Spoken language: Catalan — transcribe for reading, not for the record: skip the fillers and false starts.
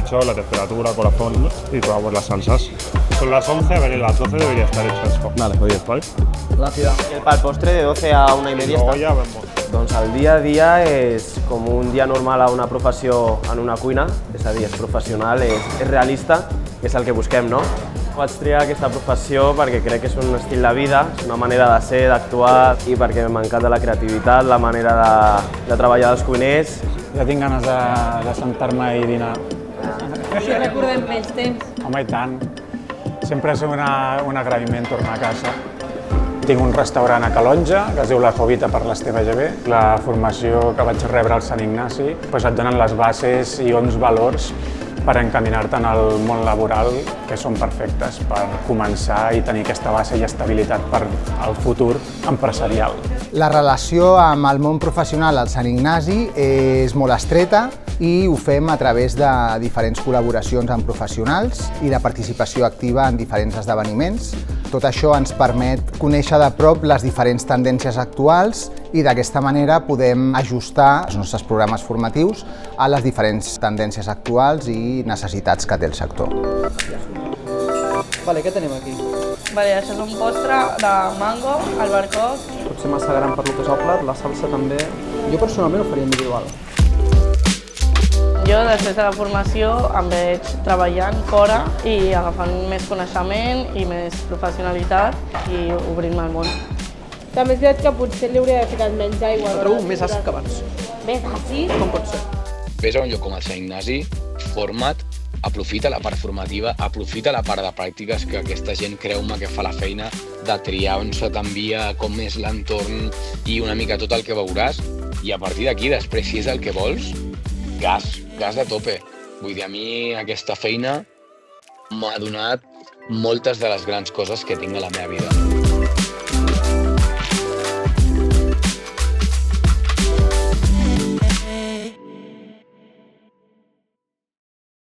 pecho, la temperatura, corazón y probamos las salsas. Son las 11, a ver, a las 12 debería estar hecho esto. Vale, muy bien. ¿Vale? El pal postre de 12 a 1:30 Luego està. ja vemos. Doncs el dia a dia és com un dia normal a una professió en una cuina, és a dir, és professional, és realista, que és el que busquem, no? Vaig triar aquesta professió perquè crec que és un estil de vida, és una manera de ser, d'actuar i perquè m'encanta la creativitat, la manera de treballar dels cuiners. Ja tinc ganes de sentar-me i dinar. Si recordem vells temps. Home, i tant. Sempre és un agraïment tornar a casa. Tinc un restaurant a Calonja, que es diu La Jovita per l'Esteve GB. La formació que vaig rebre al Sant Ignasi et donen les bases i uns valors per encaminar-te en el món laboral que són perfectes per començar i tenir aquesta base i estabilitat per al futur empresarial. La relació amb el món professional al Sant Ignasi és molt estreta i ho fem a través de diferents col·laboracions amb professionals i de participació activa en diferents esdeveniments. Tot això ens permet conèixer de prop les diferents tendències actuals i d'aquesta manera podem ajustar els nostres programes formatius a les diferents tendències actuals i necessitats que té el sector. Vale, què tenim aquí? Vale, això és un postre de mango, albercoc. Potser massa gran per lo que és el plat, la salsa també. Jo personalment ho faria individual. Jo, després de la formació, em veig treballant fora i agafant més coneixement i més professionalitat i obrint-me al món. També és veritat que potser li hauria de ficar menys aigua. Ho trobo més àcid que abans. Més àcid? Com pot ser? Ves a un lloc com el Sant Ignasi, forma't, aprofita la part formativa, aprofita la part de pràctiques que aquesta gent, creu-me, que fa la feina de triar on se t'envia, com és l'entorn i una mica tot el que veuràs. I a partir d'aquí, després, si és el que vols, gas de tope. Vull dir, a mi aquesta feina m'ha donat moltes de les grans coses que tinc a la meva vida.